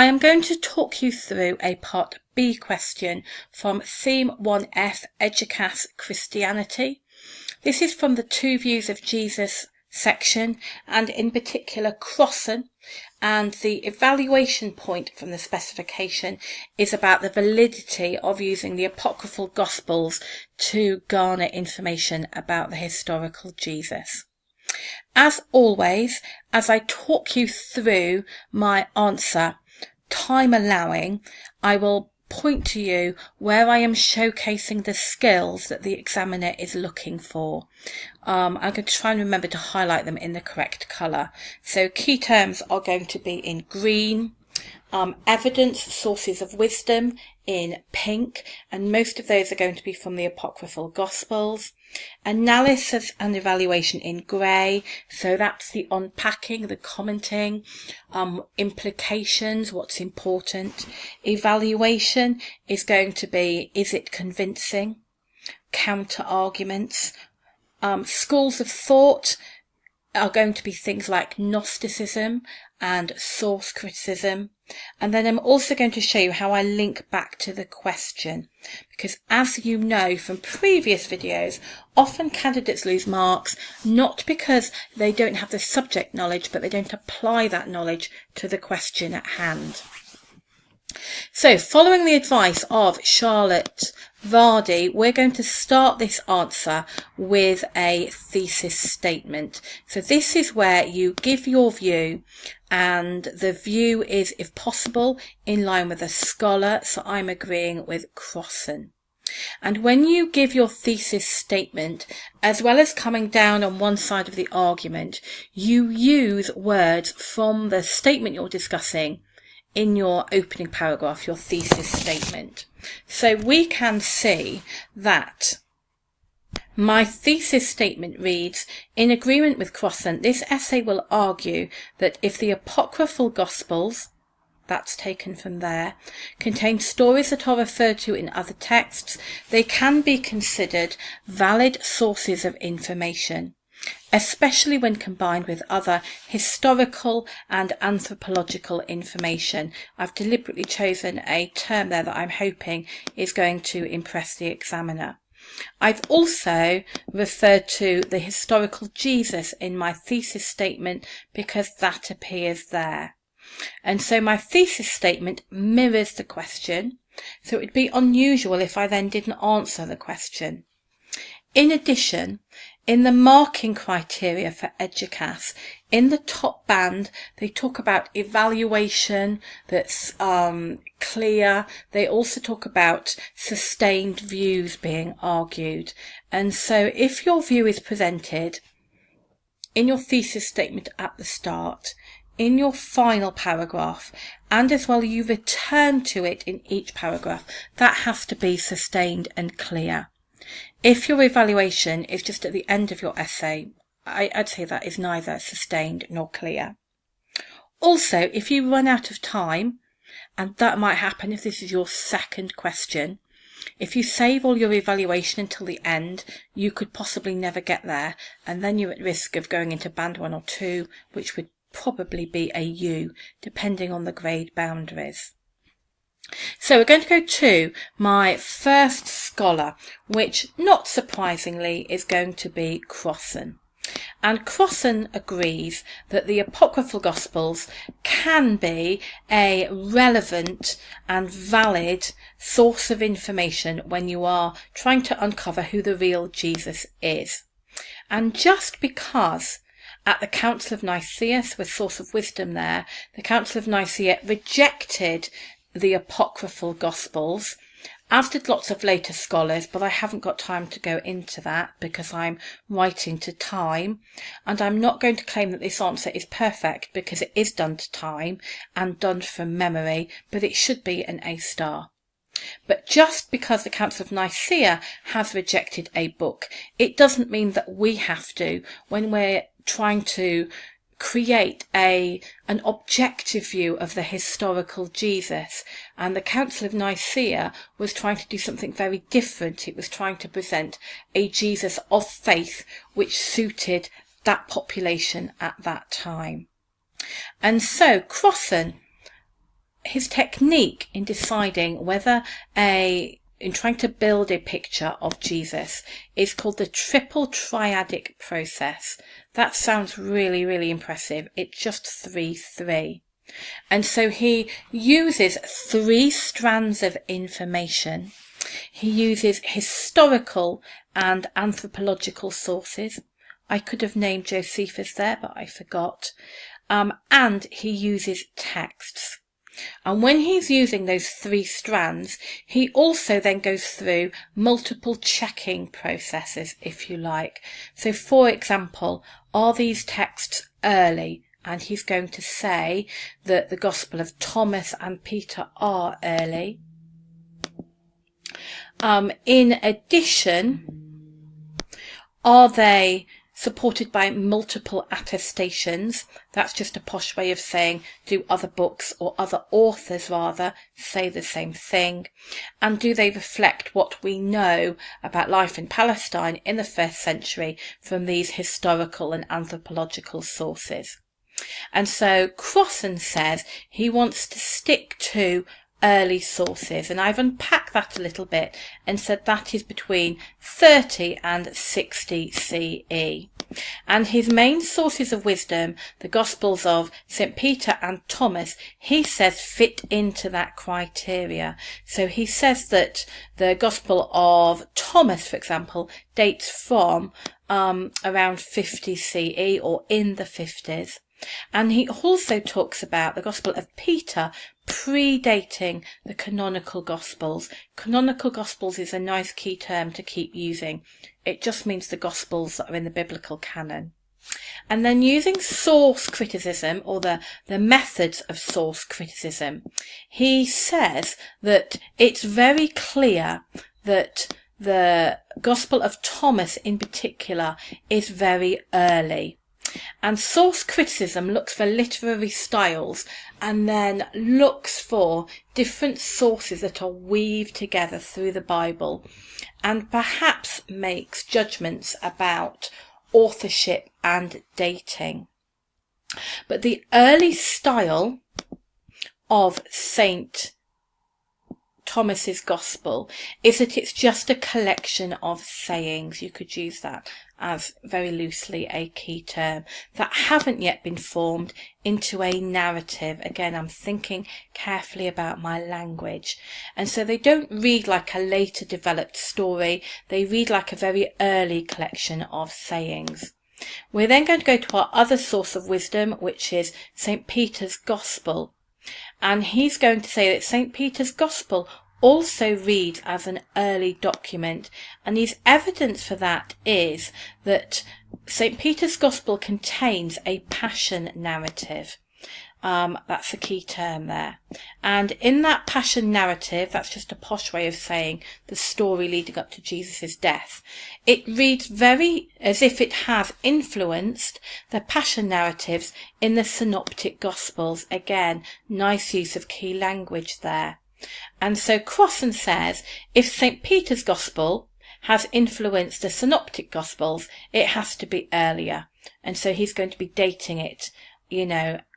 I am going to talk you through a Part B question from Theme 1F, Eduqas Christianity. This is from the Two Views of Jesus section, and in particular Crossan, and the evaluation point from the specification is about the validity of using the Apocryphal Gospels to garner information about the historical Jesus. As always, as I talk you through my answer, time allowing, I will point to you where I am showcasing the skills that the examiner is looking for. I'm going to try and remember to highlight them in the correct colour. So key terms are going to be in green, evidence, sources of wisdom in pink, and most of those are going to be from the Apocryphal Gospels. Analysis and evaluation in grey, so that's the unpacking, the commenting, implications, what's important. Evaluation is going to be, is it convincing? Counter arguments. Schools of thought are going to be things like Gnosticism and source criticism. And then I'm also going to show you how I link back to the question, because as you know from previous videos, often candidates lose marks not because they don't have the subject knowledge, but they don't apply that knowledge to the question at hand. So following the advice of Charlotte Vardy, we're going to start this answer with a thesis statement. So this is where you give your view, and the view is, if possible, in line with a scholar. So I'm agreeing with Crossan. And when you give your thesis statement, as well as coming down on one side of the argument, you use words from the statement you're discussing in your opening paragraph, your thesis statement. So we can see that my thesis statement reads, in agreement with Crossan, this essay will argue that if the Apocryphal Gospels, that's taken from there, contain stories that are referred to in other texts, they can be considered valid sources of information, especially when combined with other historical and anthropological information. I've deliberately chosen a term there that I'm hoping is going to impress the examiner. I've also referred to the historical Jesus in my thesis statement because that appears there. And so my thesis statement mirrors the question, so it would be unusual if I then didn't answer the question. In addition, in the marking criteria for Eduqas, in the top band, they talk about evaluation that's clear. They also talk about sustained views being argued. And so if your view is presented in your thesis statement at the start, in your final paragraph, and as well you return to it in each paragraph, that has to be sustained and clear. If your evaluation is just at the end of your essay, I'd say that is neither sustained nor clear. Also, if you run out of time, and that might happen if this is your second question, if you save all your evaluation until the end, you could possibly never get there, and then you're at risk of going into band 1 or 2, which would probably be a U, depending on the grade boundaries. So we're going to go to my first scholar, which, not surprisingly, is going to be Crossan. And Crossan agrees that the Apocryphal Gospels can be a relevant and valid source of information when you are trying to uncover who the real Jesus is. And just because at the Council of Nicaea, with source of wisdom there, the Council of Nicaea rejected the Apocryphal Gospels, as did lots of later scholars, but I haven't got time to go into that because I'm writing to time, and I'm not going to claim that this answer is perfect because it is done to time and done from memory, but it should be an A star. But just because the Council of Nicaea has rejected a book, it doesn't mean that we have to when we're trying to create an objective view of the historical Jesus. And the Council of Nicaea was trying to do something very different. It was trying to present a Jesus of faith which suited that population at that time. And so Crossan, his technique in deciding whether in trying to build a picture of Jesus is called the triple triadic process. That sounds really, really impressive. It's just 3-3. And so he uses 3 strands of information. He uses historical and anthropological sources. I could have named Josephus there, but I forgot. And he uses texts. And when he's using those 3 strands, he also then goes through multiple checking processes, if you like. So, for example, are these texts early? And he's going to say that the Gospel of Thomas and Peter are early. In addition, are they supported by multiple attestations? That's just a posh way of saying, do other books, or other authors rather, say the same thing? And do they reflect what we know about life in Palestine in the 1st century from these historical and anthropological sources? And so Crossan says he wants to stick to early sources, and I've unpacked that a little bit and said that is between 30 and 60 CE. And his main sources of wisdom, the Gospels of St. Peter and Thomas, he says fit into that criteria. So he says that the Gospel of Thomas, for example, dates from around 50 CE or in the 50s. And he also talks about the Gospel of Peter predating the canonical Gospels. Canonical Gospels is a nice key term to keep using. It just means the Gospels that are in the biblical canon. And then using source criticism, or the methods of source criticism, he says that it's very clear that the Gospel of Thomas in particular is very early. And source criticism looks for literary styles and then looks for different sources that are weaved together through the Bible, and perhaps makes judgments about authorship and dating. But the early style of St. Thomas's Gospel is that it's just a collection of sayings. You could use that as very loosely a key term that haven't yet been formed into a narrative. Again, I'm thinking carefully about my language. And so they don't read like a later developed story. They read like a very early collection of sayings. We're then going to go to our other source of wisdom, which is St. Peter's Gospel. And he's going to say that St. Peter's Gospel also reads as an early document, and his evidence for that is that St. Peter's Gospel contains a passion narrative. That's the key term there. And in that passion narrative, that's just a posh way of saying the story leading up to Jesus' death, it reads very as if it has influenced the passion narratives in the synoptic Gospels. Again, nice use of key language there. And so Crossan says, if St. Peter's Gospel has influenced the synoptic Gospels, it has to be earlier. And so he's going to be dating it,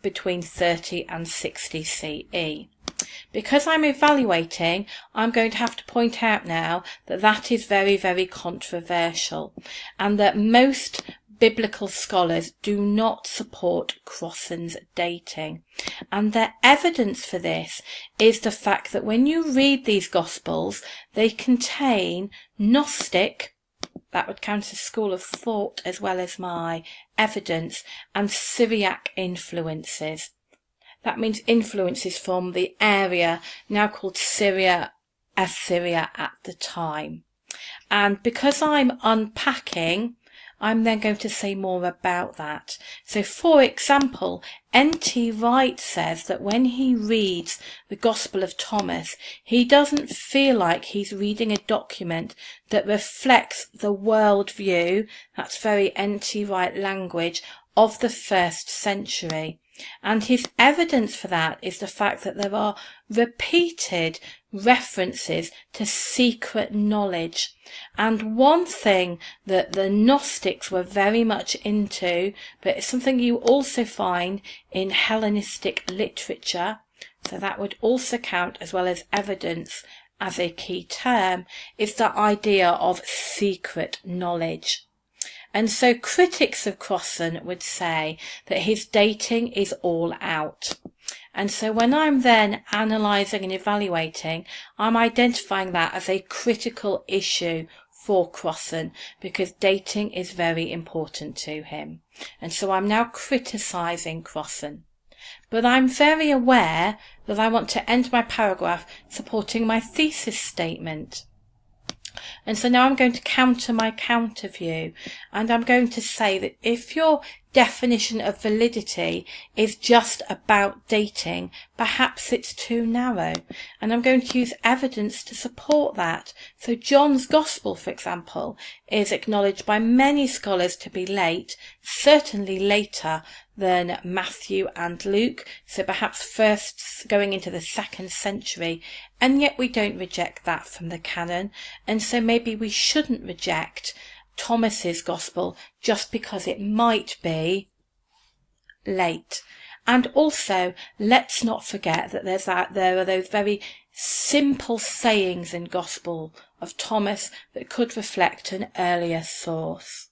between 30 and 60 CE. Because I'm evaluating, I'm going to have to point out now that that is very, very controversial, and that most biblical scholars do not support Crossan's dating. And their evidence for this is the fact that when you read these Gospels, they contain Gnostic, that would count as school of thought as well as my evidence, and Syriac influences. That means influences from the area now called Syria, Assyria at the time. And because I'm unpacking, I'm then going to say more about that. So, for example, N.T. Wright says that when he reads the Gospel of Thomas, he doesn't feel like he's reading a document that reflects the worldview, that's very N.T. Wright language, of the 1st century. And his evidence for that is the fact that there are repeated references to secret knowledge. And one thing that the Gnostics were very much into, but it's something you also find in Hellenistic literature, so that would also count as well as evidence as a key term, is the idea of secret knowledge. And so critics of Crossan would say that his dating is all out. And so when I'm then analysing and evaluating, I'm identifying that as a critical issue for Crossan, because dating is very important to him. And so I'm now criticising Crossan. But I'm very aware that I want to end my paragraph supporting my thesis statement. And so now I'm going to counter my counter view, and I'm going to say that if your definition of validity is just about dating, perhaps it's too narrow, and I'm going to use evidence to support that. So John's Gospel, for example, is acknowledged by many scholars to be late, certainly later than Matthew and Luke, so perhaps first going into the 2nd century, and yet we don't reject that from the canon, and so maybe we shouldn't reject Thomas's Gospel just because it might be late. And also, let's not forget that there are those very simple sayings in Gospel of Thomas that could reflect an earlier source.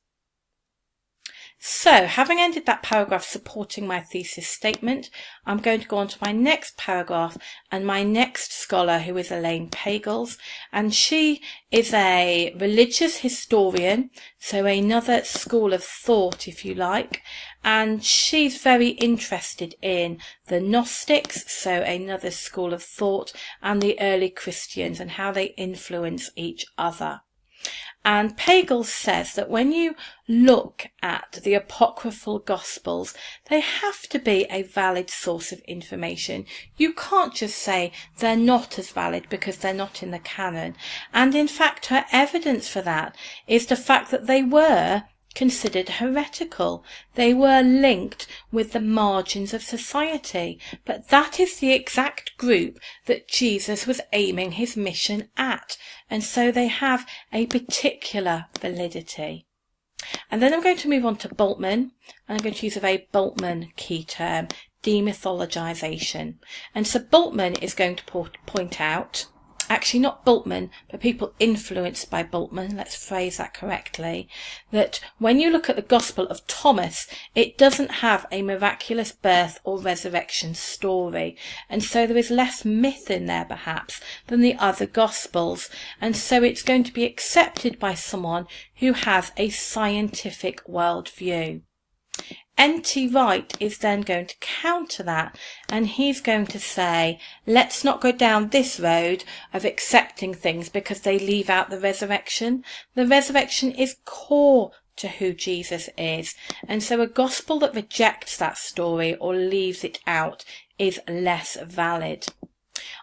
So, having ended that paragraph supporting my thesis statement, I'm going to go on to my next paragraph and my next scholar, who is Elaine Pagels, and she is a religious historian, so another school of thought, if you like, and she's very interested in the Gnostics, so another school of thought, and the early Christians and how they influence each other. And Pagels says that when you look at the Apocryphal Gospels, they have to be a valid source of information. You can't just say they're not as valid because they're not in the canon. And in fact, her evidence for that is the fact that they were considered heretical. They were linked with the margins of society, but that is the exact group that Jesus was aiming his mission at, and so they have a particular validity. And then I'm going to move on to Bultmann, and I'm going to use a very Bultmann key term, demythologization. And so Bultmann is going to point out, actually not Bultmann, but people influenced by Bultmann, let's phrase that correctly, that when you look at the Gospel of Thomas, it doesn't have a miraculous birth or resurrection story, and so there is less myth in there perhaps than the other Gospels, and so it's going to be accepted by someone who has a scientific worldview. N.T. Wright is then going to counter that, and he's going to say, let's not go down this road of accepting things because they leave out the resurrection. The resurrection is core to who Jesus is, and so a gospel that rejects that story or leaves it out is less valid.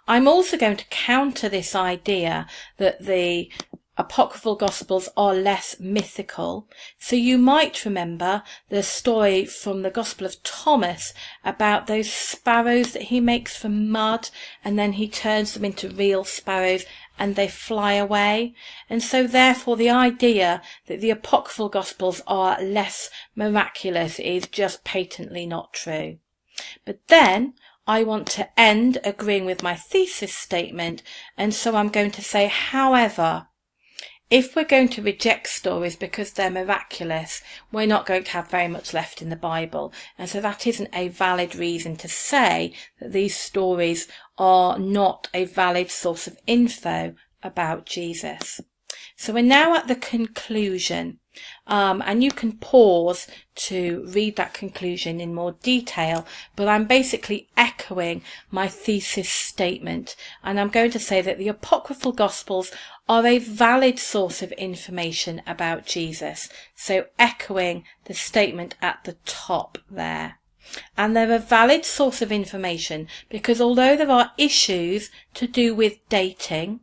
I'm also going to counter this idea that the Apocryphal Gospels are less mythical. So you might remember the story from the Gospel of Thomas about those sparrows that he makes from mud, and then he turns them into real sparrows and they fly away. And so therefore the idea that the Apocryphal Gospels are less miraculous is just patently not true. But then I want to end agreeing with my thesis statement, and so I'm going to say, however, if we're going to reject stories because they're miraculous, we're not going to have very much left in the Bible. And so that isn't a valid reason to say that these stories are not a valid source of info about Jesus. So we're now at the conclusion, and you can pause to read that conclusion in more detail, but I'm basically echoing my thesis statement, and I'm going to say that the Apocryphal Gospels are a valid source of information about Jesus, so echoing the statement at the top there. And they're a valid source of information because although there are issues to do with dating,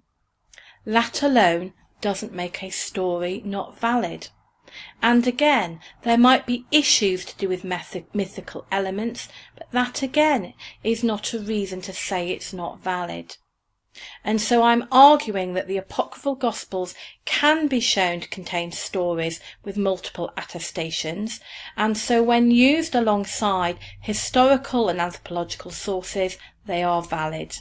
that alone doesn't make a story not valid. And again, there might be issues to do with mythical elements, but that again is not a reason to say it's not valid. And so I'm arguing that the Apocryphal Gospels can be shown to contain stories with multiple attestations, and so when used alongside historical and anthropological sources, they are valid.